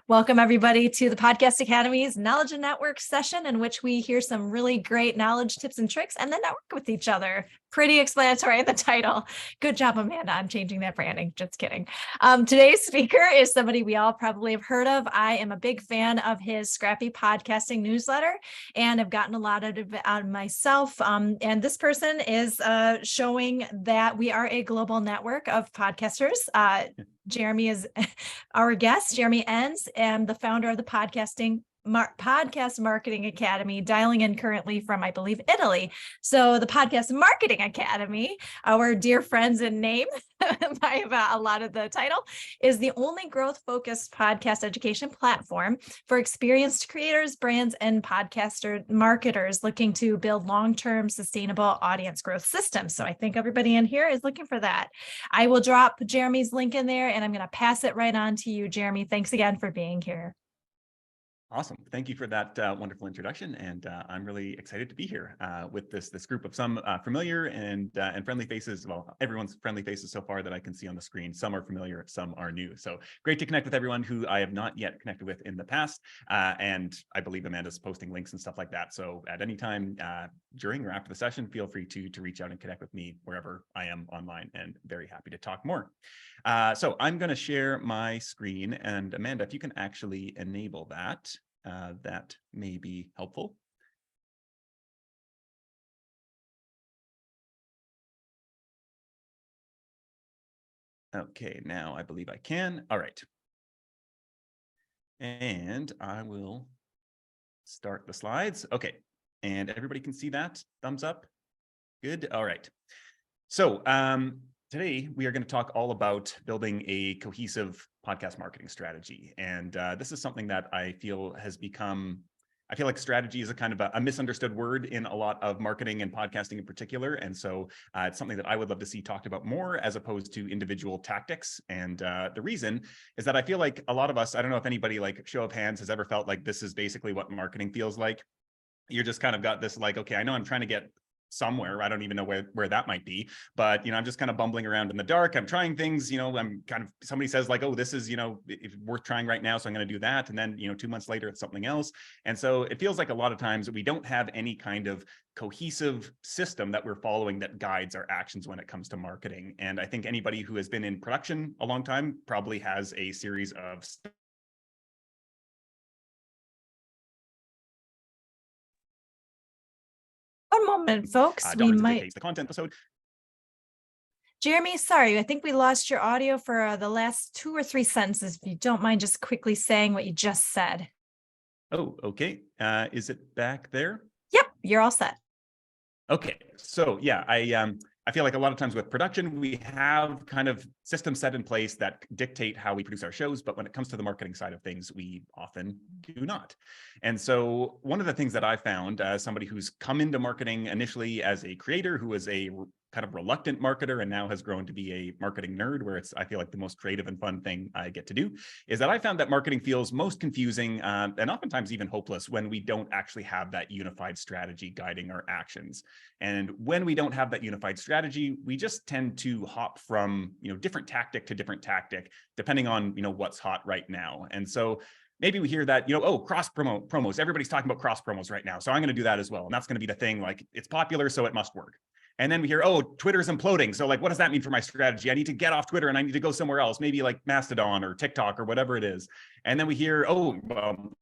Welcome, everybody, to the Podcast Academy's Knowledge and Network session, in which we hear some really great knowledge, tips, and tricks, and then network with each other. Pretty explanatory in the title. Good job, Amanda. I'm changing that branding. Just kidding. Today's speaker is somebody we all probably have heard of. I am a big fan of his Scrappy Podcasting newsletter, and I've gotten a lot out of it myself. And this person is showing that we are a global network of podcasters. Jeremy is our guest, Jeremy Enns, and the founder of the Podcast Marketing Academy, dialing in currently from, I believe, Italy. So the Podcast Marketing Academy, our dear friends in name, by a lot of the title, is the only growth-focused podcast education platform for experienced creators, brands, and podcaster marketers looking to build long-term sustainable audience growth systems. So I think everybody in here is looking for that. I will drop Jeremy's link in there, and I'm going to pass it right on to you, Jeremy. Thanks again for being here. Awesome. Thank you for that wonderful introduction. And I'm really excited to be here with this group of some familiar and friendly faces. Well, everyone's friendly faces so far that I can see on the screen. Some are familiar, some are new. So great to connect with everyone who I have not yet connected with in the past. And I believe Amanda's posting links and stuff like that. So at any time during or after the session, feel free to reach out and connect with me wherever I am online, and very happy to talk more. So I'm going to share my screen, and Amanda, if you can actually enable that, that may be helpful. Okay, now I believe I can. All right. And I will start the slides. Okay, and everybody can see that? Thumbs up? Good. All right. So today we are going to talk all about building a cohesive podcast marketing strategy. And this is something that I feel has become, I feel like strategy is a kind of a misunderstood word in a lot of marketing and podcasting in particular. And so it's something that I would love to see talked about more as opposed to individual tactics. And the reason is that I feel like a lot of us, I don't know if anybody, like, show of hands, has ever felt like this is basically what marketing feels like. You're just kind of got this, like, okay, I know I'm trying to get somewhere. I don't even know where that might be, but, I'm just kind of bumbling around in the dark. I'm trying things, I'm kind of, somebody says like, oh, this is, it's worth trying right now, so I'm going to do that. And then, 2 months later, it's something else. And so it feels like a lot of times we don't have any kind of cohesive system that we're following that guides our actions when it comes to marketing. And I think anybody who has been in production a long time probably has a series of One moment, folks. We might. The content episode. Jeremy, sorry, I think we lost your audio for the last 2 or 3 sentences. If you don't mind just quickly saying what you just said. Oh, okay. Is it back there? Yep, you're all set. Okay, so yeah, I feel like a lot of times with production, we have kind of systems set in place that dictate how we produce our shows, but when it comes to the marketing side of things, we often do not. And so one of the things that I found as somebody who's come into marketing initially as a creator, who was a kind of reluctant marketer and now has grown to be a marketing nerd, where it's, I feel like, the most creative and fun thing I get to do, is that I found that marketing feels most confusing and oftentimes even hopeless when we don't actually have that unified strategy guiding our actions. And when we don't have that unified strategy, we just tend to hop from, different tactic to different tactic, depending on, what's hot right now. And so maybe we hear that, oh, cross promos, everybody's talking about cross promos right now, so I'm going to do that as well. And that's going to be the thing, like, it's popular, so it must work. And then we hear, oh, Twitter's imploding. So, like, what does that mean for my strategy? I need to get off Twitter and I need to go somewhere else, maybe like Mastodon or TikTok or whatever it is. And then we hear, oh,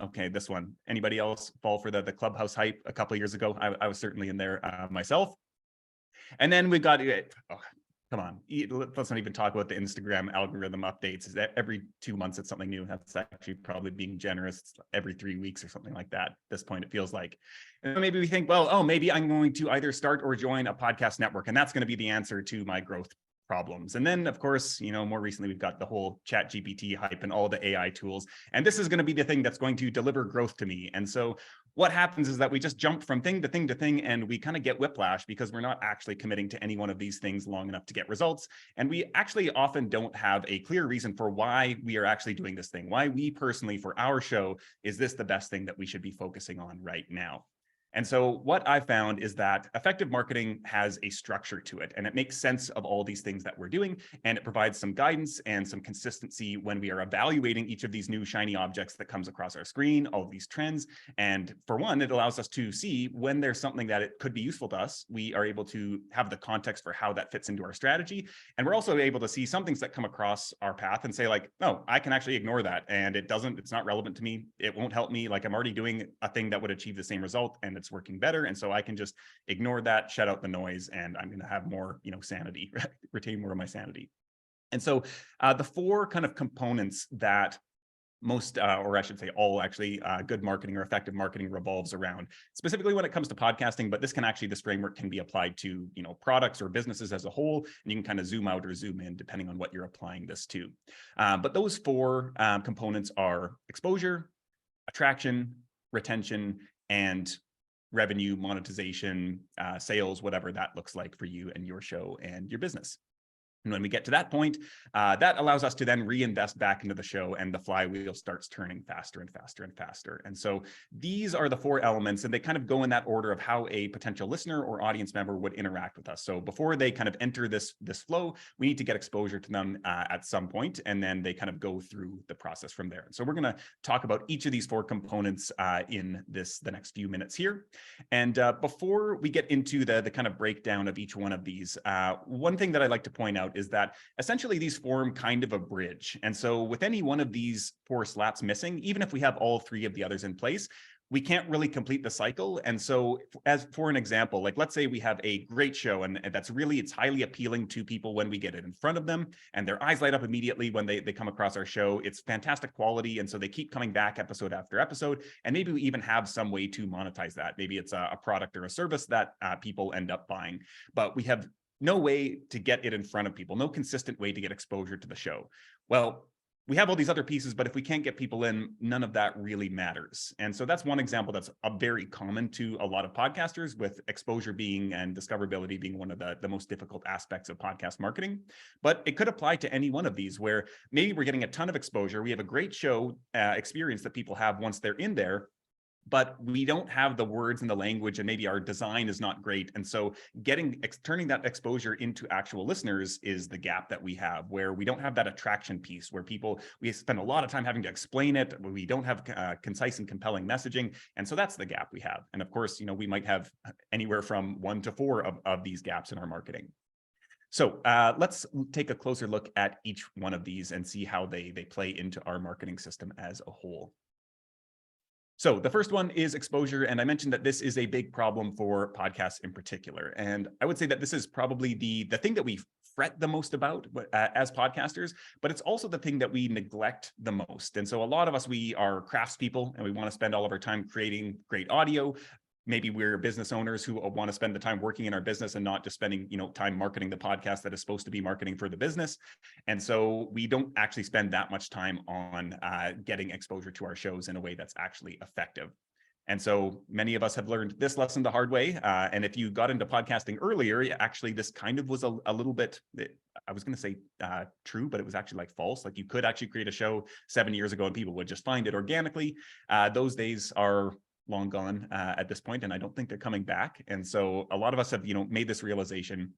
okay, this one. Anybody else fall for the Clubhouse hype a couple of years ago? I was certainly in there myself. And then we got, come on, let's not even talk about the Instagram algorithm updates. Is that every 2 months it's something new? That's actually probably being generous. It's every 3 weeks or something like that. At this point, it feels like. And maybe we think, well, oh, maybe I'm going to either start or join a podcast network, and that's going to be the answer to my growth problems. And then, of course, more recently, we've got the whole ChatGPT hype and all the AI tools. And this is going to be the thing that's going to deliver growth to me. And so what happens is that we just jump from thing to thing to thing, and we kind of get whiplash because we're not actually committing to any one of these things long enough to get results. And we actually often don't have a clear reason for why we are actually doing this thing, why we personally, for our show, is this the best thing that we should be focusing on right now. And so what I found is that effective marketing has a structure to it, and it makes sense of all these things that we're doing, and it provides some guidance and some consistency when we are evaluating each of these new shiny objects that comes across our screen, all of these trends. And for one, it allows us to see when there's something that it could be useful to us. We are able to have the context for how that fits into our strategy. And we're also able to see some things that come across our path and say like, no, I can actually ignore that. And it's not relevant to me. It won't help me. Like I'm already doing a thing that would achieve the same result and it's working better. And so I can just ignore that, shut out the noise, and I'm going to have more, sanity, retain more of my sanity. And so the four kind of components that most, or I should say all actually, good marketing or effective marketing revolves around, specifically when it comes to podcasting, but this framework can be applied to, products or businesses as a whole, and you can kind of zoom out or zoom in depending on what you're applying this to. But those four components are exposure, attraction, retention, and revenue, monetization, sales, whatever that looks like for you and your show and your business. And when we get to that point, that allows us to then reinvest back into the show, and the flywheel starts turning faster and faster and faster. And so these are the four elements, and they kind of go in that order of how a potential listener or audience member would interact with us. So before they kind of enter this flow, we need to get exposure to them at some point, and then they kind of go through the process from there. So we're going to talk about each of these four components in the next few minutes here. And before we get into the kind of breakdown of each one of these, one thing that I'd like to point out is that essentially these form kind of a bridge. And so with any one of these four slats missing, even if we have all three of the others in place, we can't really complete the cycle. And so as for an example, like let's say we have a great show and it's highly appealing to people when we get it in front of them and their eyes light up immediately when they come across our show. It's fantastic quality. And so they keep coming back episode after episode. And maybe we even have some way to monetize that. Maybe it's a product or a service that people end up buying, but we have no way to get it in front of people, no consistent way to get exposure to the show. Well, we have all these other pieces, but if we can't get people in, none of that really matters. And so that's one example that's very common to a lot of podcasters, with exposure being and discoverability being one of the most difficult aspects of podcast marketing. But it could apply to any one of these, where maybe we're getting a ton of exposure. We have a great show experience that people have once they're in there, but we don't have the words and the language, and maybe our design is not great. And so turning that exposure into actual listeners is the gap that we have, where we don't have that attraction piece, where we spend a lot of time having to explain it. We don't have concise and compelling messaging. And so that's the gap we have. And of course, we might have anywhere from 1 to 4 of these gaps in our marketing. So let's take a closer look at each one of these and see how they play into our marketing system as a whole. So the first one is exposure. And I mentioned that this is a big problem for podcasts in particular. And I would say that this is probably the thing that we fret the most about as podcasters, but it's also the thing that we neglect the most. And so a lot of us, we are craftspeople and we want to spend all of our time creating great audio. Maybe we're business owners who want to spend the time working in our business and not just spending, time marketing the podcast that is supposed to be marketing for the business. And so we don't actually spend that much time on getting exposure to our shows in a way that's actually effective. And so many of us have learned this lesson the hard way. And if you got into podcasting earlier, actually, this kind of was a little bit, I was going to say true, but it was actually like false. Like you could actually create a show 7 years ago and people would just find it organically. Those days are long gone at this point, and I don't think they're coming back. And so a lot of us have, made this realization.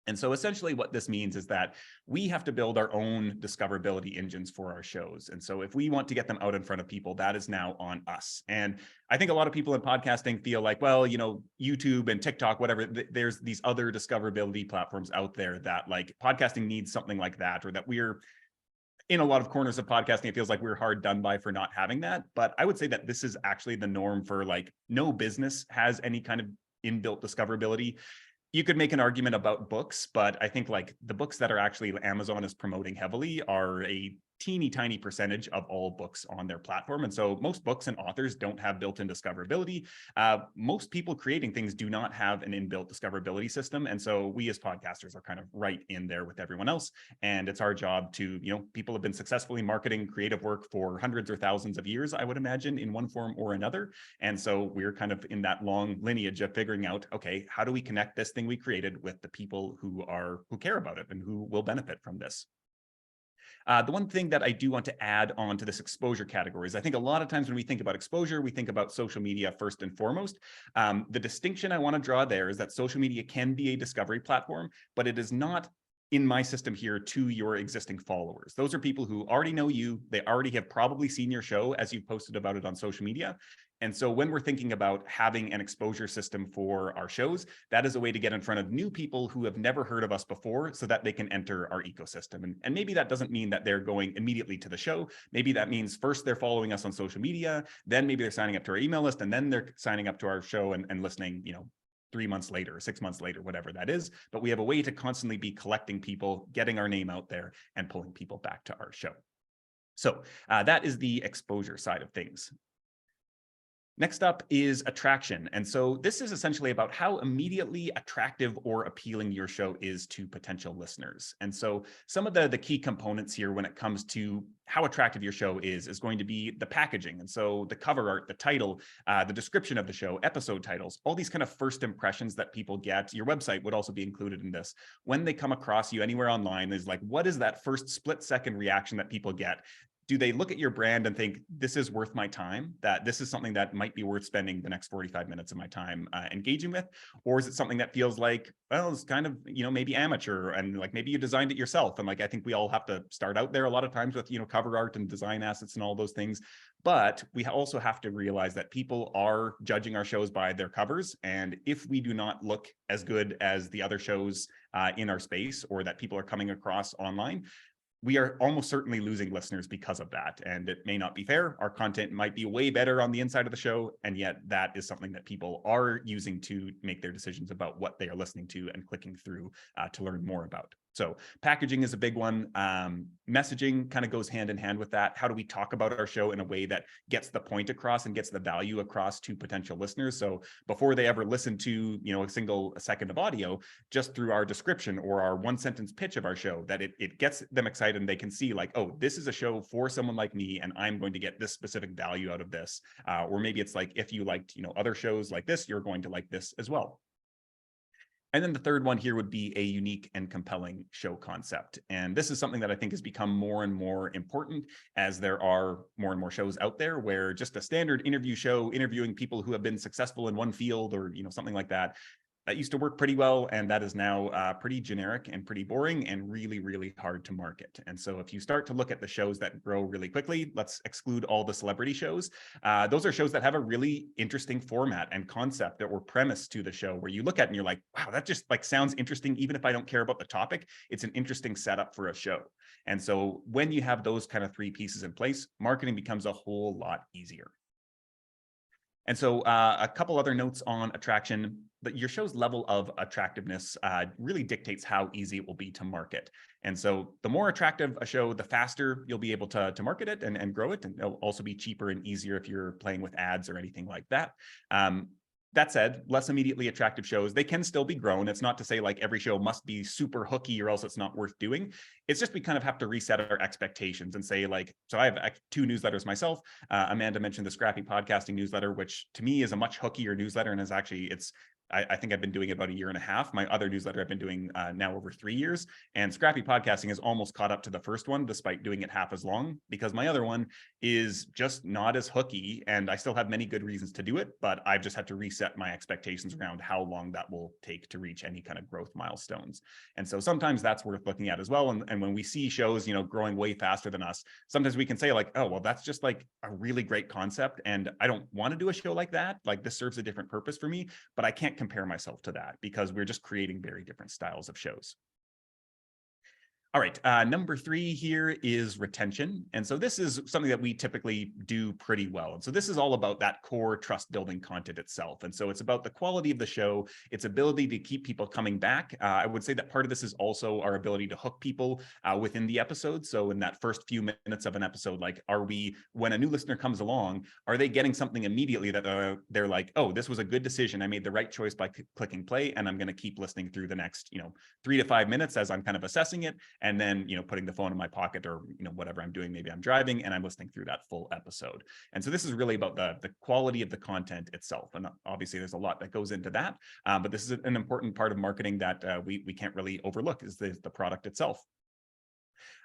And so essentially what this means is that we have to build our own discoverability engines for our shows. And so if we want to get them out in front of people, that is now on us. And I think a lot of people in podcasting feel like, well, YouTube and TikTok, whatever, there's these other discoverability platforms out there that like podcasting needs something like that, or that we're in a lot of corners of podcasting, it feels like we're hard done by for not having that. But I would say that this is actually the norm for like no business has any kind of inbuilt discoverability. You could make an argument about books, but I think like the books that are actually Amazon is promoting heavily are a teeny tiny percentage of all books on their platform. And so most books and authors don't have built-in discoverability. Most people creating things do not have an inbuilt discoverability system. And so we as podcasters are kind of right in there with everyone else. And it's our job to, people have been successfully marketing creative work for hundreds or thousands of years, I would imagine, in one form or another. And so we're kind of in that long lineage of figuring out, okay, how do we connect this thing we created with the people who care about it and who will benefit from this? The one thing that I do want to add on to this exposure category is I think a lot of times when we think about exposure, we think about social media first and foremost. The distinction I want to draw there is that social media can be a discovery platform, but it is not in my system here to your existing followers. Those are people who already know you. They already have probably seen your show as you've posted about it on social media. And so when we're thinking about having an exposure system for our shows, that is a way to get in front of new people who have never heard of us before so that they can enter our ecosystem. And maybe that doesn't mean that they're going immediately to the show. Maybe that means first they're following us on social media, then maybe they're signing up to our email list, and then they're signing up to our show and listening, 3 months later, 6 months later, whatever that is. But we have a way to constantly be collecting people, getting our name out there, and pulling people back to our show. So that is the exposure side of things. Next up is attraction. And so this is essentially about how immediately attractive or appealing your show is to potential listeners. And so some of the key components here when it comes to how attractive your show is going to be the packaging. And so the cover art, the title, the description of the show, episode titles, all these kind of first impressions that people get. Your website would also be included in this. When they come across you anywhere online, is like, what is that first split second reaction that people get? Do they look at your brand and think, this is worth my time, that this is something that might be worth spending the next 45 minutes of my time engaging with? Or is it something that feels like, well, it's kind of, maybe amateur and like maybe you designed it yourself? And like, I think we all have to start out there a lot of times with, cover art and design assets and all those things. But we also have to realize that people are judging our shows by their covers. And if we do not look as good as the other shows in our space, or that people are coming across online, we are almost certainly losing listeners because of that. And it may not be fair. Our content might be way better on the inside of the show. And yet that is something that people are using to make their decisions about what they are listening to and clicking through to learn more about. So packaging is a big one. Messaging kind of goes hand in hand with that. How do we talk about our show in a way that gets the point across and gets the value across to potential listeners? So before they ever listen to, a single second of audio, just through our description or our one sentence pitch of our show, that it gets them excited and they can see like, oh, this is a show for someone like me, and I'm going to get this specific value out of this. Or maybe it's like, if you liked, other shows like this, you're going to like this as well. And then the third one here would be a unique and compelling show concept. And this is something that I think has become more and more important as there are more and more shows out there where just a standard interview show, interviewing people who have been successful in one field or, something like that, that used to work pretty well, and that is now pretty generic and pretty boring and really, really hard to market. And so if you start to look at the shows that grow really quickly, let's exclude all the celebrity shows. Those are shows that have a really interesting format and concept or premise to the show where you look at it and you're like, wow, that just like sounds interesting. Even if I don't care about the topic, it's an interesting setup for a show. And so when you have those kind of three pieces in place, marketing becomes a whole lot easier. And so a couple other notes on attraction. But your show's level of attractiveness really dictates how easy it will be to market. And so the more attractive a show, the faster you'll be able to market it and grow it. And it'll also be cheaper and easier if you're playing with ads or anything like that. That said, less immediately attractive shows, they can still be grown. It's not to say like every show must be super hooky or else it's not worth doing. It's just we kind of have to reset our expectations and say like, so I have 2 newsletters myself. Amanda mentioned the Scrappy Podcasting newsletter, which to me is a much hookier newsletter and is actually, I think I've been doing it about 1.5 years. My other newsletter I've been doing now over 3 years. And Scrappy Podcasting is almost caught up to the first one, despite doing it half as long, because my other one is just not as hooky. And I still have many good reasons to do it, but I've just had to reset my expectations around how long that will take to reach any kind of growth milestones. And so sometimes that's worth looking at as well. And when we see shows, growing way faster than us, sometimes we can say like, oh, well, that's just like a really great concept. And I don't want to do a show like that. Like this serves a different purpose for me, but I can't compare myself to that because we're just creating very different styles of shows. All right, number 3 here is retention. And so this is something that we typically do pretty well. And so this is all about that core trust building content itself. And so it's about the quality of the show, its ability to keep people coming back. I would say that part of this is also our ability to hook people within the episode. So in that first few minutes of an episode, like when a new listener comes along, are they getting something immediately that they're like, oh, this was a good decision. I made the right choice by clicking play, and I'm going to keep listening through the next, 3 to 5 minutes as I'm kind of assessing it. And then, putting the phone in my pocket or, whatever I'm doing, maybe I'm driving and I'm listening through that full episode. And so this is really about the quality of the content itself. And obviously there's a lot that goes into that. But this is an important part of marketing that we can't really overlook is the product itself.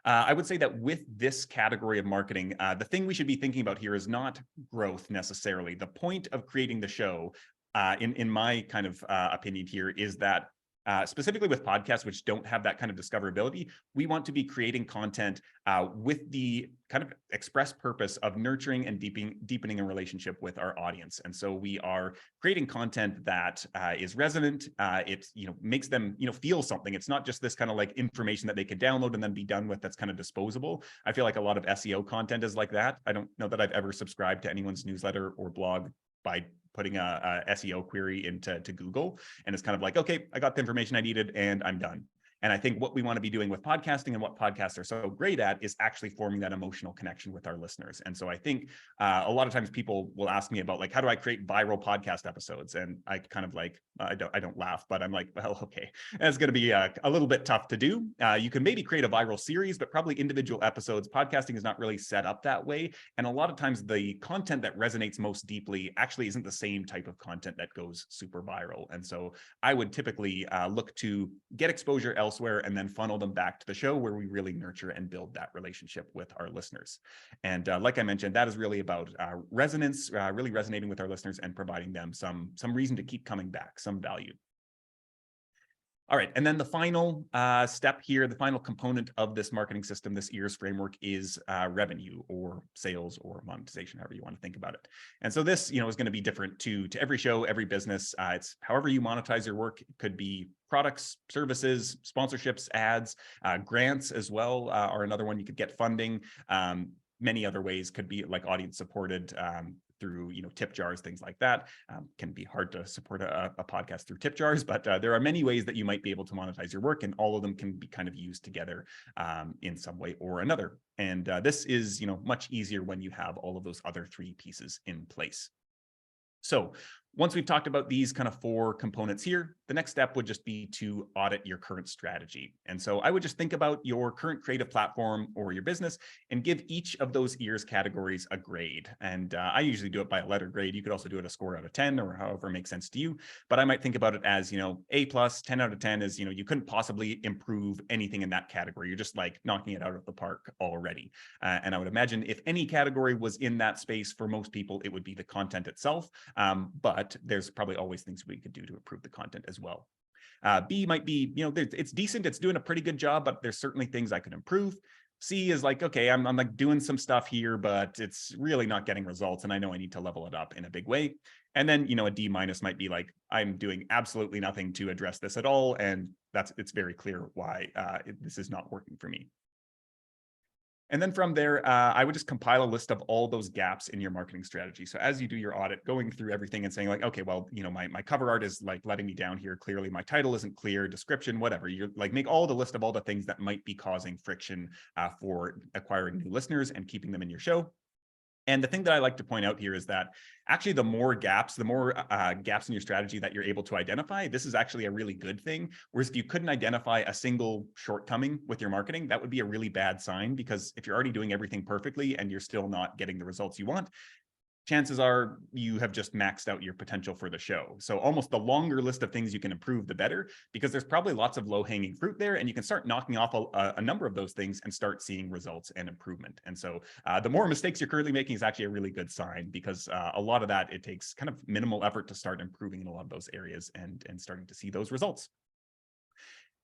I would say that with this category of marketing, the thing we should be thinking about here is not growth necessarily. The point of creating the show, in my kind of opinion here, is that specifically with podcasts, which don't have that kind of discoverability, we want to be creating content with the kind of express purpose of nurturing and deepening a relationship with our audience. And so we are creating content that is resonant. It makes them feel something. It's not just this kind of like information that they can download and then be done with. That's kind of disposable. I feel like a lot of SEO content is like that. I don't know that I've ever subscribed to anyone's newsletter or blog by putting a SEO query into Google. And it's kind of like, okay, I got the information I needed and I'm done. And I think what we want to be doing with podcasting and what podcasts are so great at is actually forming that emotional connection with our listeners. And so I think a lot of times people will ask me about like, how do I create viral podcast episodes? And I kind of like, I don't laugh, but I'm like, well, okay, that's going to be a little bit tough to do. You can maybe create a viral series, but probably individual episodes. Podcasting is not really set up that way. And a lot of times the content that resonates most deeply actually isn't the same type of content that goes super viral. And so I would typically look to get exposure elsewhere and then funnel them back to the show where we really nurture and build that relationship with our listeners. And like I mentioned, that is really about resonance, really resonating with our listeners and providing them some reason to keep coming back, some value. All right, and then the final step here, the final component of this marketing system, this EARS framework, is revenue or sales or monetization, however you want to think about it. And so this, is going to be different to every show, every business. It's however you monetize your work. It could be products, services, sponsorships, ads, grants as well are another one. You could get funding. Many other ways could be like audience supported through tip jars, things like that. Can be hard to support a podcast through tip jars, but there are many ways that you might be able to monetize your work, and all of them can be kind of used together in some way or another. And this is much easier when you have all of those other three pieces in place. So once we've talked about these kind of four components here, the next step would just be to audit your current strategy. And so I would just think about your current creative platform or your business and give each of those EARS categories a grade. And I usually do it by a letter grade. You could also do it a score out of 10 or however makes sense to you. But I might think about it as, A plus, 10 out of 10 is, you couldn't possibly improve anything in that category. You're just like knocking it out of the park already. And I would imagine if any category was in that space for most people, it would be the content itself. But there's probably always things we could do to improve the content as well. B might be, it's decent. It's doing a pretty good job, but there's certainly things I could improve. C is like, okay, I'm like doing some stuff here, but it's really not getting results. And I know I need to level it up in a big way. And then, a D minus might be like, I'm doing absolutely nothing to address this at all. And it's very clear why this is not working for me. And then from there, I would just compile a list of all those gaps in your marketing strategy. So as you do your audit, going through everything and saying like, okay, well, my cover art is like letting me down here. Clearly, my title isn't clear, description, whatever. You're like, make all the list of all the things that might be causing friction for acquiring new listeners and keeping them in your show. And the thing that I like to point out here is that actually the more gaps in your strategy that you're able to identify, this is actually a really good thing. Whereas if you couldn't identify a single shortcoming with your marketing, that would be a really bad sign, because if you're already doing everything perfectly and you're still not getting the results you want, chances are you have just maxed out your potential for the show. So almost the longer list of things you can improve, the better, because there's probably lots of low-hanging fruit there, and you can start knocking off a number of those things and start seeing results and improvement. And so the more mistakes you're currently making is actually a really good sign, because a lot of that, it takes kind of minimal effort to start improving in a lot of those areas and starting to see those results.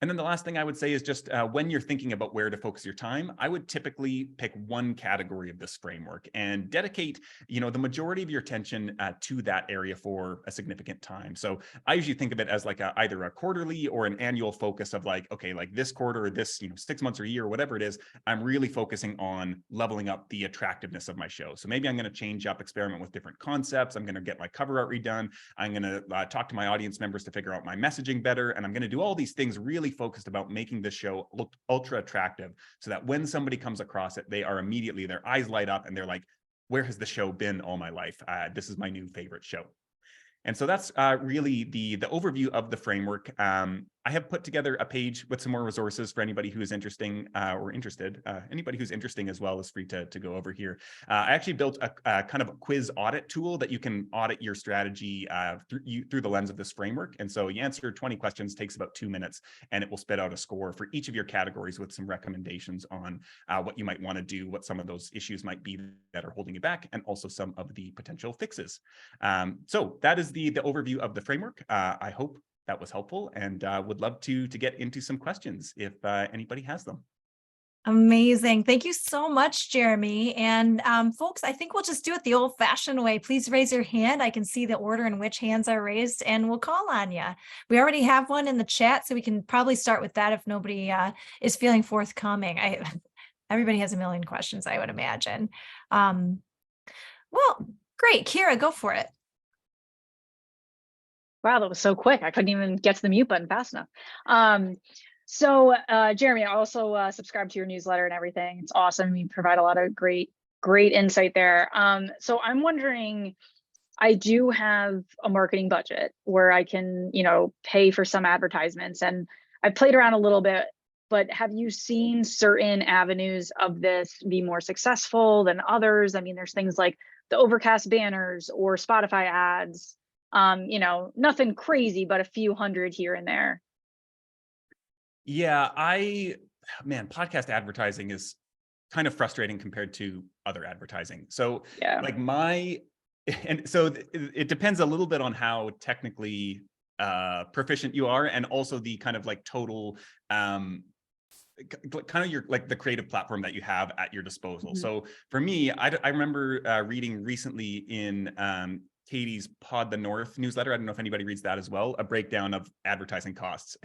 And then the last thing I would say is just when you're thinking about where to focus your time, I would typically pick one category of this framework and dedicate, the majority of your attention to that area for a significant time. So I usually think of it as like either a quarterly or an annual focus of like, okay, like this quarter or this, 6 months or a year or whatever it is, I'm really focusing on leveling up the attractiveness of my show. So maybe I'm going to change up, experiment with different concepts. I'm going to get my cover art redone. I'm going to talk to my audience members to figure out my messaging better. And I'm going to do all these things really focused about making this show look ultra attractive, so that when somebody comes across it, they are immediately, their eyes light up and they're like, where has the show been all my life? This is my new favorite show. And so that's really the overview of the framework. I have put together a page with some more resources for anybody who is interesting or interested. Anybody who's interesting as well is free to go over here. I actually built a kind of a quiz audit tool that you can audit your strategy through the lens of this framework. And so you answer 20 questions, takes about 2 minutes, and it will spit out a score for each of your categories with some recommendations on what you might want to do, what some of those issues might be that are holding you back, and also some of the potential fixes. So that is the overview of the framework. I hope that was helpful, and would love to get into some questions if anybody has them. Amazing. Thank you so much, Jeremy. And folks, I think we'll just do it the old-fashioned way. Please raise your hand. I can see the order in which hands are raised, and we'll call on you. We already have one in the chat, so we can probably start with that if nobody is feeling forthcoming. Everybody has a million questions, I would imagine. Well, great. Kira, go for it. Wow, that was so quick. I couldn't even get to the mute button fast enough. So Jeremy, I also subscribe to your newsletter and everything. It's awesome. You provide a lot of great insight there. So I'm wondering, I do have a marketing budget where I can, pay for some advertisements, and I've played around a little bit, but have you seen certain avenues of this be more successful than others? I mean, there's things like the Overcast banners or Spotify ads. Nothing crazy, but a few hundred here and there. Yeah, podcast advertising is kind of frustrating compared to other advertising. So Yeah. it depends a little bit on how technically proficient you are, and also the kind of like total kind of your like the creative platform that you have at your disposal. Mm-hmm. So for me, I remember reading recently in Katie's Pod the North newsletter. I don't know if anybody reads that as well, a breakdown of advertising costs.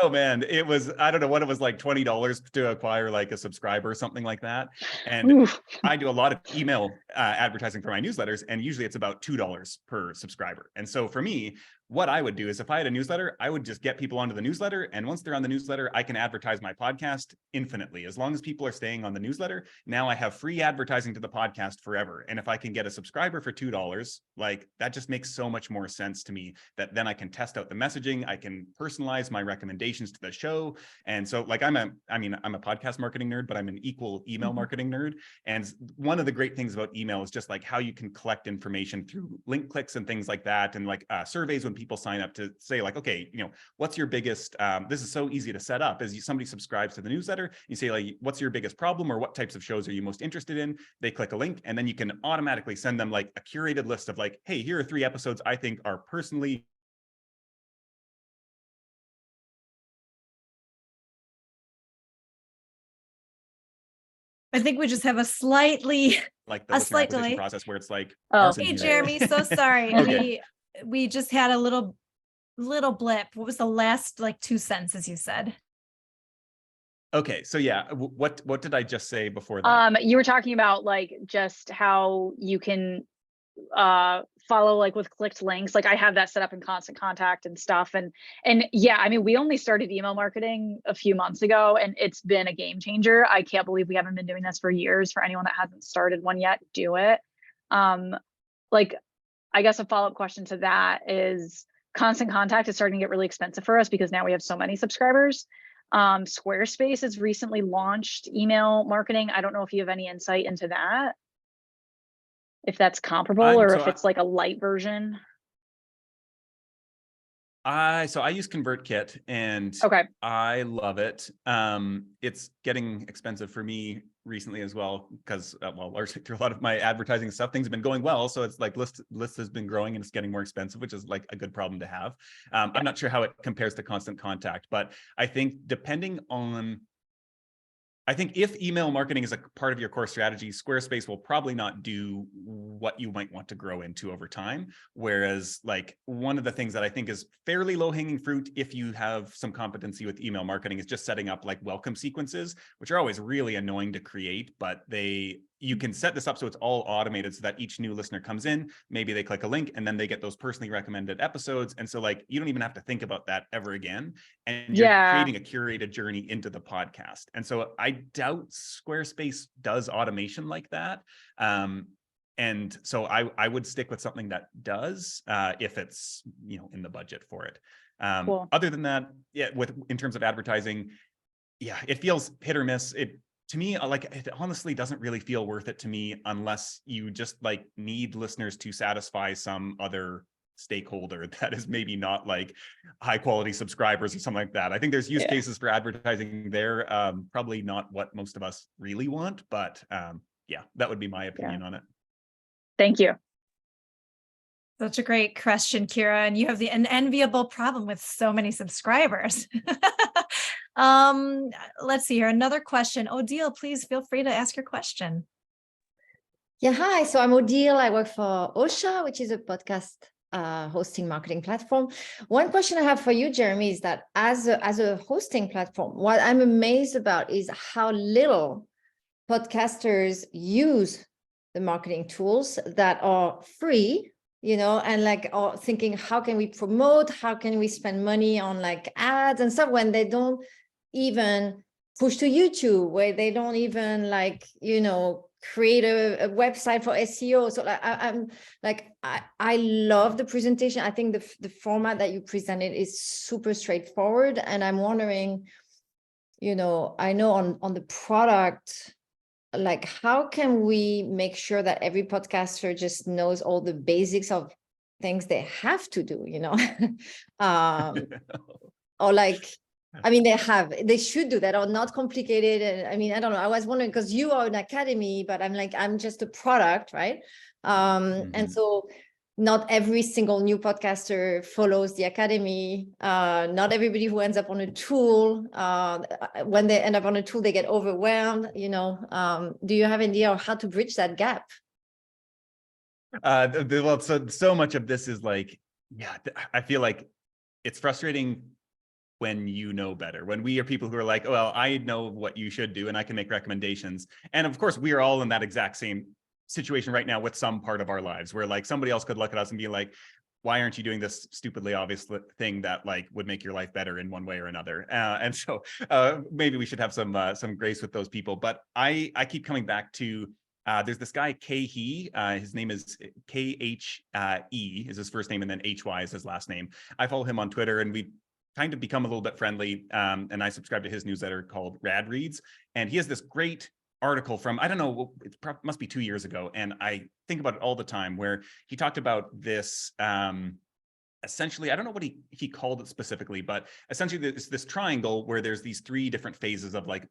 Oh man, it was, I don't know what it was, like $20 to acquire like a subscriber or something like that. And Oof. I do a lot of email advertising for my newsletters, and usually it's about $2 per subscriber. And so for me, what I would do is if I had a newsletter, I would just get people onto the newsletter. And once they're on the newsletter, I can advertise my podcast infinitely. As long as people are staying on the newsletter, now I have free advertising to the podcast forever. And if I can get a subscriber for $2, like that just makes so much more sense to me, that then I can test out the messaging. I can personalize my recommendations to the show. And so like I'm a podcast marketing nerd, but I'm an equal email marketing nerd. And one of the great things about email is just like how you can collect information through link clicks and things like that. And like surveys when people sign up to say like, okay, what's your biggest, this is so easy to set up, as somebody subscribes to the newsletter, you say like, what's your biggest problem, or what types of shows are you most interested in? They click a link, and then you can automatically send them like a curated list of like, hey, here are 3 episodes I think are personally I think we just have a slightly like the slight acquisition delay process where it's like, hey Jeremy, so sorry. Okay. we just had a little blip. What was the last like 2 sentences you said? Okay, so yeah, what did I just say before that? You were talking about like just how you can follow like with clicked links. Like I have that set up in Constant Contact and stuff. And yeah, I mean, we only started email marketing a few months ago, and it's been a game changer. I can't believe we haven't been doing this for years. For anyone that hasn't started one yet, do it. Like, I guess a follow-up question to that is, Constant Contact is starting to get really expensive for us because now we have so many subscribers. Squarespace has recently launched email marketing. I don't know if you have any insight into that, if that's comparable or if it's like a light version. I use ConvertKit, and okay, I love it. It's getting expensive for me recently as well, because largely through a lot of my advertising stuff, things have been going well. So it's like list has been growing and it's getting more expensive, which is like a good problem to have. Yeah. I'm not sure how it compares to Constant Contact, but I think if email marketing is a part of your core strategy, Squarespace will probably not do what you might want to grow into over time. Whereas like one of the things that I think is fairly low hanging fruit, if you have some competency with email marketing, is just setting up like welcome sequences, which are always really annoying to create, but you can set this up so it's all automated so that each new listener comes in, maybe they click a link, and then they get those personally recommended episodes. And so like, you don't even have to think about that ever again. And you're creating a curated journey into the podcast. And so I doubt Squarespace does automation like that. And so I would stick with something that does, if it's, in the budget for it. Cool. Other than that, yeah, in terms of advertising, yeah, it feels hit or miss. To me, like, it honestly doesn't really feel worth it to me unless you just like need listeners to satisfy some other stakeholder that is maybe not like high quality subscribers or something like that. I think there's use cases for advertising there. Probably not what most of us really want, but yeah, that would be my opinion on it. Thank you. Such a great question, Kira. And you have an enviable problem with so many subscribers. Let's see here. Another question. Odile, please feel free to ask your question. Yeah, hi. So I'm Odile. I work for Osha, which is a podcast hosting marketing platform. One question I have for you, Jeremy, is that as a hosting platform, what I'm amazed about is how little podcasters use the marketing tools that are free, and like are thinking, how can we promote? How can we spend money on like ads and stuff when they don't even push to YouTube, where they don't even like, create a website for SEO. So I love the presentation. I think the format that you presented is super straightforward. And I'm wondering, I know on the product, like, how can we make sure that every podcaster just knows all the basics of things they have to do, or like, I mean, they should do that, or not complicated. And I mean, I don't know. I was wondering, because you are an academy, but I'm just a product, right? And so not every single new podcaster follows the academy. Not everybody who ends up on a tool, when they end up on a tool, they get overwhelmed, do you have an idea of how to bridge that gap? Well, so much of this is like, yeah, I feel like it's frustrating when you know better, when we are people who are like, oh, well, I know what you should do and I can make recommendations. And of course, we are all in that exact same situation right now with some part of our lives where like somebody else could look at us and be like, why aren't you doing this stupidly obvious thing that like would make your life better in one way or another? And so maybe we should have some grace with those people. But I keep coming back to there's this guy, He. His name is Khe is his first name, and then Hy is his last name. I follow him on Twitter, and we kind of become a little bit friendly. And I subscribe to his newsletter called Rad Reads. And he has this great article from, I don't know, it must be 2 years ago. And I think about it all the time, where he talked about this, essentially, I don't know what he called it specifically, but essentially there's this triangle where there's these three different phases of like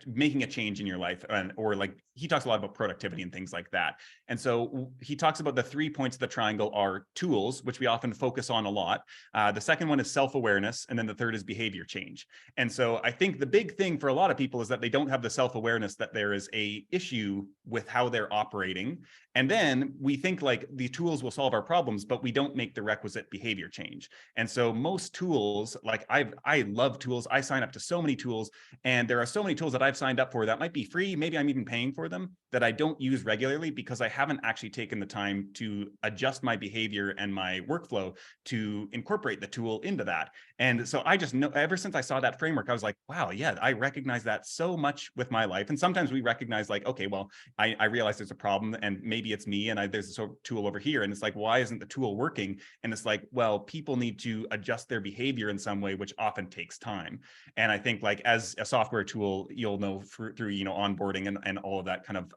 making a change in your life, or like he talks a lot about productivity and things like that. And so he talks about the 3 points of the triangle are tools, which we often focus on a lot. The second one is self-awareness, and then the third is behavior change. And so I think the big thing for a lot of people is that they don't have the self-awareness that there is a issue with how they're operating. And then we think like the tools will solve our problems, but we don't make the requisite behavior change. And so most tools, like I love tools. I sign up to so many tools, and there are so many tools that I've signed up for that might be free, maybe I'm even paying for them, that I don't use regularly because I haven't actually taken the time to adjust my behavior and my workflow to incorporate the tool into that. And so I just know, ever since I saw that framework, I was like, wow, yeah, I recognize that so much with my life. And sometimes we recognize like, okay, well, I realize there's a problem and maybe it's me, and there's a tool over here. And it's like, why isn't the tool working? And it's like, well, people need to adjust their behavior in some way, which often takes time. And I think like as a software tool, you'll know through onboarding and all of that kind of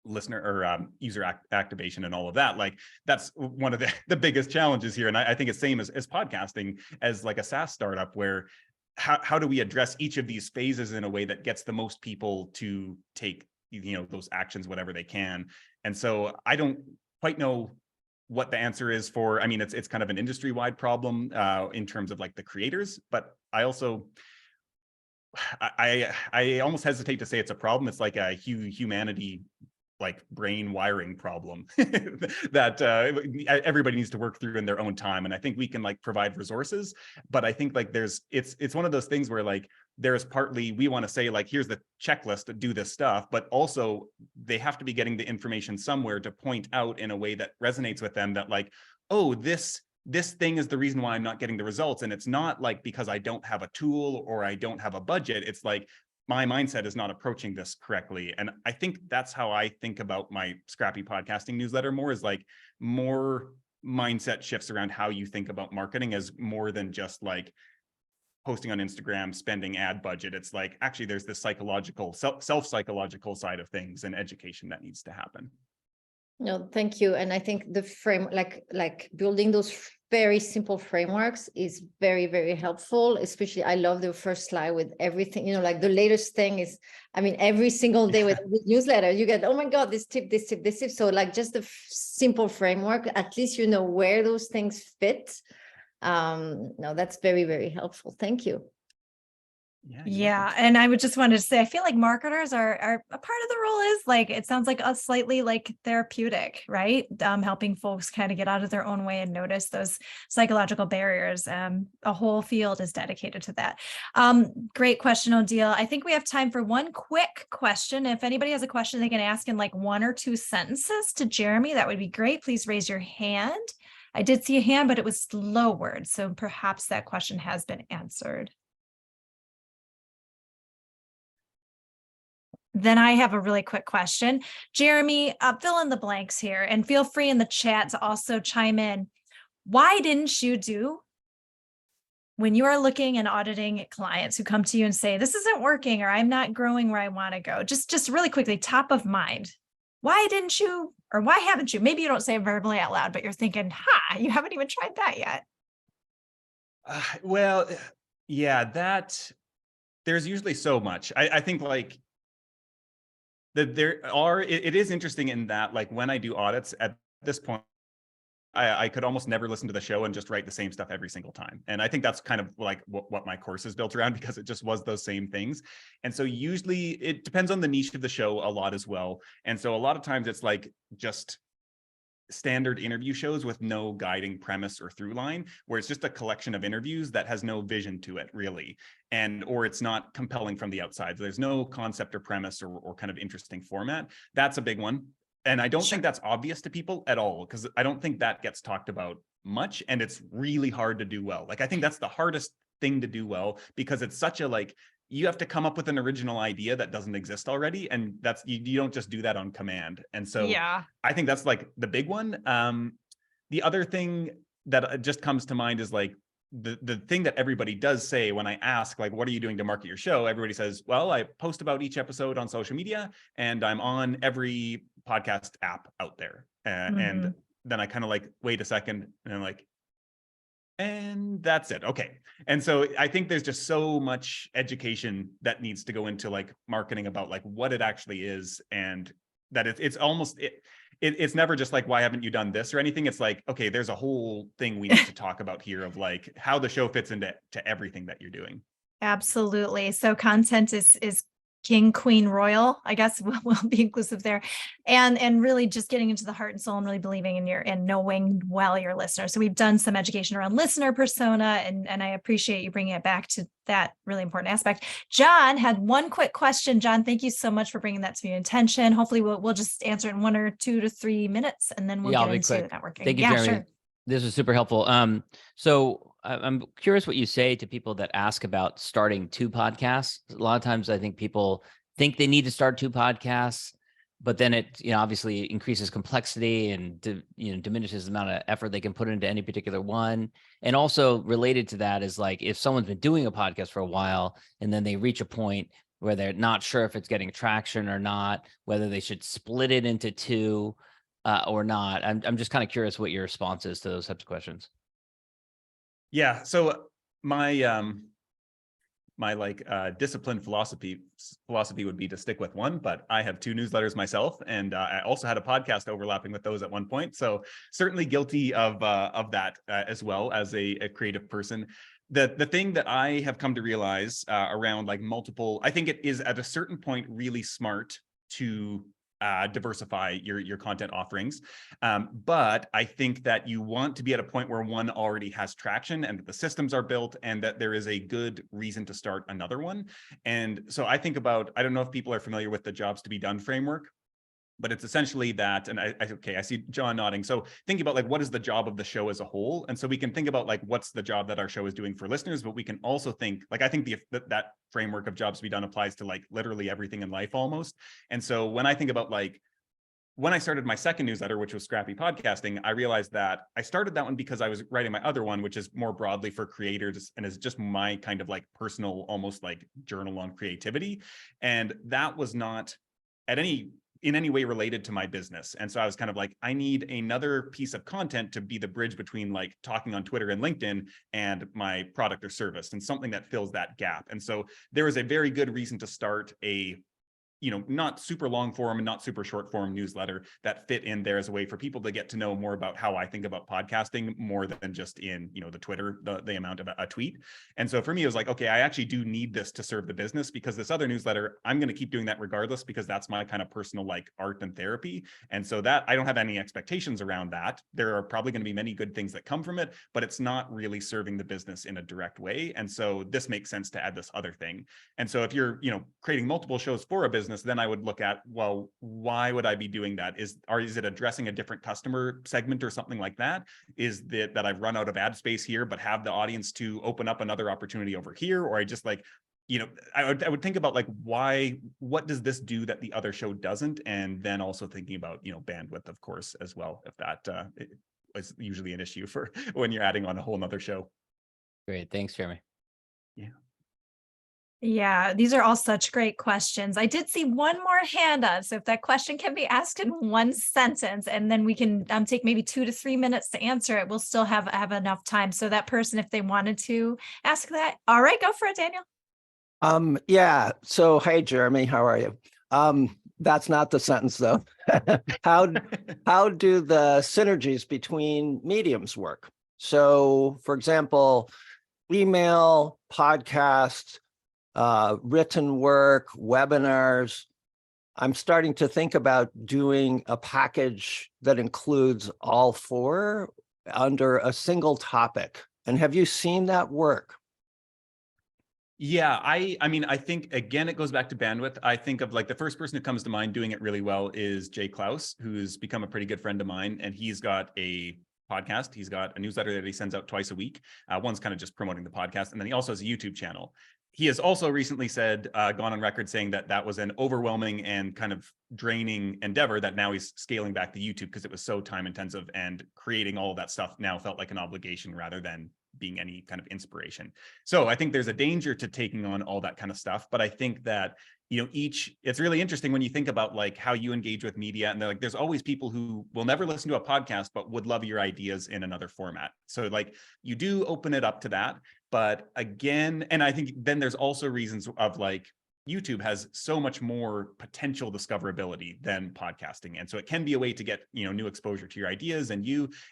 listener or user activation and all of that, like that's one of the biggest challenges here. And I think it's same as podcasting, as like a SaaS startup, where how do we address each of these phases in a way that gets the most people to take those actions, whatever they can. And so I don't quite know what the answer is for, I mean, it's kind of an industry-wide problem in terms of like the creators, but I also I almost hesitate to say it's a problem. It's like a humanity, like brain wiring problem that everybody needs to work through in their own time. And I think we can like provide resources, but I think like it's one of those things where like there's partly we want to say like, here's the checklist to do this stuff, but also they have to be getting the information somewhere to point out in a way that resonates with them, that like, oh, this thing is the reason why I'm not getting the results. And it's not like because I don't have a tool or I don't have a budget. It's like my mindset is not approaching this correctly. And I think that's how I think about my Scrappy podcasting newsletter more, is like more mindset shifts around how you think about marketing as more than just like posting on Instagram, spending ad budget. It's like, actually, there's this psychological, self-psychological side of things and education that needs to happen. No, thank you. And I think the frame, like building those very simple frameworks is very, very helpful. Especially, I love the first slide with everything, like the latest thing is, I mean, every single day with the newsletter, you get, oh my God, this tip, this tip, this tip. So like just the simple framework, at least you know where those things fit. No, that's very, very helpful. Thank you. Yeah. And I would just wanted to say, I feel like marketers are a part of the role is like, it sounds like a slightly like therapeutic, right? Helping folks kind of get out of their own way and notice those psychological barriers. A whole field is dedicated to that. Great question, Odile. I think we have time for one quick question. If anybody has a question, they can ask in like 1 or 2 sentences to Jeremy. That would be great. Please raise your hand. I did see a hand, but it was lowered. So perhaps that question has been answered. Then I have a really quick question. Jeremy, fill in the blanks here and feel free in the chat to also chime in. Why didn't you do when you are looking and auditing clients who come to you and say, this isn't working or I'm not growing where I want to go? Just really quickly, top of mind. Why didn't you, or why haven't you? Maybe you don't say it verbally out loud, but you're thinking, you haven't even tried that yet. Well, yeah, there's usually so much. I think like, it is interesting in that, like when I do audits at this point, I could almost never listen to the show and just write the same stuff every single time. And I think that's kind of like what my course is built around, because it just was those same things. And so usually it depends on the niche of the show a lot as well. And so a lot of times it's like just standard interview shows with no guiding premise or through line, where it's just a collection of interviews that has no vision to it really, or it's not compelling from the outside. So there's no concept or premise or kind of interesting format. That's a big one. And I don't think that's obvious to people at all, because I don't think that gets talked about much, and it's really hard to do well. Like I think that's the hardest thing to do well, because it's such a like, you have to come up with an original idea that doesn't exist already. And that's, you don't just do that on command. And so yeah, I think that's like the big one. The other thing that just comes to mind is like the thing that everybody does say when I ask, like, what are you doing to market your show? Everybody says, well, I post about each episode on social media and I'm on every podcast app out there. And then I kind of like, wait a second. And I'm like, and that's it. Okay. And so I think there's just so much education that needs to go into like marketing about like what it actually is, and that it's almost, it's never just like, why haven't you done this or anything? It's like, okay, there's a whole thing we need to talk about here of like how the show fits into everything that you're doing. Absolutely. So content is king, queen, royal, I guess we'll be inclusive there. And really just getting into the heart and soul and really believing in and knowing well your listener. So we've done some education around listener persona, and I appreciate you bringing it back to that really important aspect. John had one quick question. John, thank you so much for bringing that to your attention. Hopefully we'll just answer it in 1 or 2 to 3 minutes, and then we'll get into networking. Thank you, Jeremy. Sure. This was super helpful. So I'm curious what you say to people that ask about starting 2 podcasts. A lot of times I think people think they need to start 2 podcasts, but then it, obviously increases complexity and, diminishes the amount of effort they can put into any particular one. And also related to that is like, if someone's been doing a podcast for a while and then they reach a point where they're not sure if it's getting traction or not, whether they should split it into 2 or not. I'm just kind of curious what your response is to those types of questions. Yeah. So my discipline philosophy would be to stick with 1, but I have 2 newsletters myself, and I also had a podcast overlapping with those at one point. So certainly guilty of that as well as a creative person. The thing that I have come to realize around like multiple, I think it is at a certain point really smart to diversify your content offerings. But I think that you want to be at a point where one already has traction and that the systems are built and that there is a good reason to start another one. And so I think about, I don't know if people are familiar with the jobs to be done framework, but it's essentially that, and I see John nodding. So thinking about like, what is the job of the show as a whole? And so we can think about like, what's the job that our show is doing for listeners, but we can also think, like, I think that framework of jobs to be done applies to like literally everything in life almost. And so when I think about like, when I started my second newsletter, which was Scrappy Podcasting, I realized that I started that one because I was writing my other one, which is more broadly for creators and is just my kind of like personal, almost like journal on creativity. And that was not in any way related to my business. And so I was kind of like, I need another piece of content to be the bridge between like talking on Twitter and LinkedIn and my product or service, and something that fills that gap. And so there was a very good reason to start a not super long form and not super short form newsletter that fit in there as a way for people to get to know more about how I think about podcasting more than just in, the Twitter, the amount of a tweet. And so for me, it was like, okay, I actually do need this to serve the business, because this other newsletter, I'm going to keep doing that regardless, because that's my kind of personal like art and therapy. And so that I don't have any expectations around that. There are probably going to be many good things that come from it, but it's not really serving the business in a direct way. And so this makes sense to add this other thing. And so if you're, creating multiple shows for a business, then I would look at, well, why would I be doing that? Is it addressing a different customer segment or something like that? Is that I've run out of ad space here, but have the audience to open up another opportunity over here? Or I just like, I would think about like, what does this do that the other show doesn't? And then also thinking about, bandwidth, of course, as well, if that is usually an issue for when you're adding on a whole nother show. Great. Thanks, Jeremy. Yeah. Yeah, these are all such great questions. I did see one more hand up. So if that question can be asked in one sentence, and then we can take maybe 2 to 3 minutes to answer it, we'll still have enough time. So that person, if they wanted to ask that, all right, go for it, Daniel. Yeah. So, hey, Jeremy, how are you? That's not the sentence though. How do the synergies between mediums work? So, for example, email, podcast, written work, webinars. I'm starting to think about doing a package that includes all 4 under a single topic. And have you seen that work? Yeah, I mean, I think, again, it goes back to bandwidth. I think of like the first person who comes to mind doing it really well is Jay Klaus, who's become a pretty good friend of mine. And he's got a podcast. He's got a newsletter that he sends out twice a week. One's kind of just promoting the podcast. And then he also has a YouTube channel. He has also recently said, gone on record saying that was an overwhelming and kind of draining endeavor, that now he's scaling back the YouTube because it was so time intensive, and creating all of that stuff now felt like an obligation rather than being any kind of inspiration. So I think there's a danger to taking on all that kind of stuff. But I think that, it's really interesting when you think about like how you engage with media, and there's always people who will never listen to a podcast, but would love your ideas in another format. So like you do open it up to that. But again, and I think then there's also reasons of like, YouTube has so much more potential discoverability than podcasting. And so it can be a way to get, new exposure to your ideas and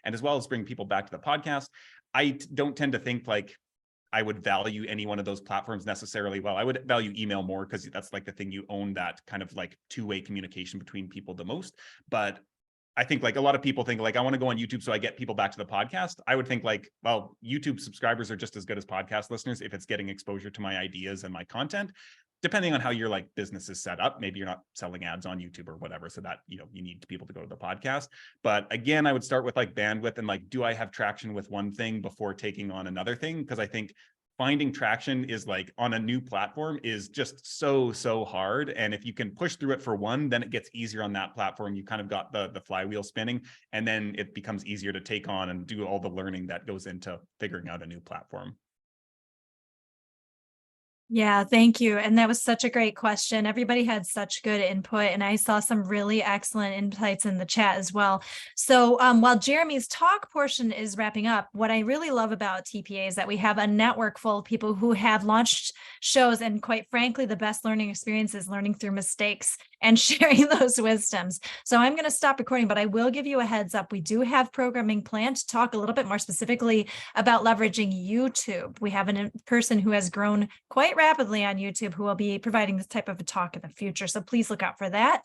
as well as bring people back to the podcast. I don't tend to think like I would value any one of those platforms necessarily. Well, I would value email more because that's like the thing you own, that kind of like two-way communication between people the most. But I think like a lot of people think like, I want to go on YouTube so I get people back to the podcast. I would think like, well, YouTube subscribers are just as good as podcast listeners if it's getting exposure to my ideas and my content, depending on how your like business is set up. Maybe you're not selling ads on YouTube or whatever, so that, you need people to go to the podcast. But again, I would start with like bandwidth and like, do I have traction with one thing before taking on another thing? Because I think finding traction is like on a new platform is just so hard. And if you can push through it for one, then it gets easier on that platform. You kind of got the flywheel spinning, and then it becomes easier to take on and do all the learning that goes into figuring out a new platform. Yeah, thank you. And that was such a great question. Everybody had such good input, and I saw some really excellent insights in the chat as well. So while Jeremy's talk portion is wrapping up, what I really love about TPA is that we have a network full of people who have launched shows, and quite frankly, the best learning experience is learning through mistakes and sharing those wisdoms. So I'm going to stop recording, but I will give you a heads up. We do have programming planned to talk a little bit more specifically about leveraging YouTube. We have a person who has grown quite rapidly on YouTube who will be providing this type of a talk in the future. So please look out for that.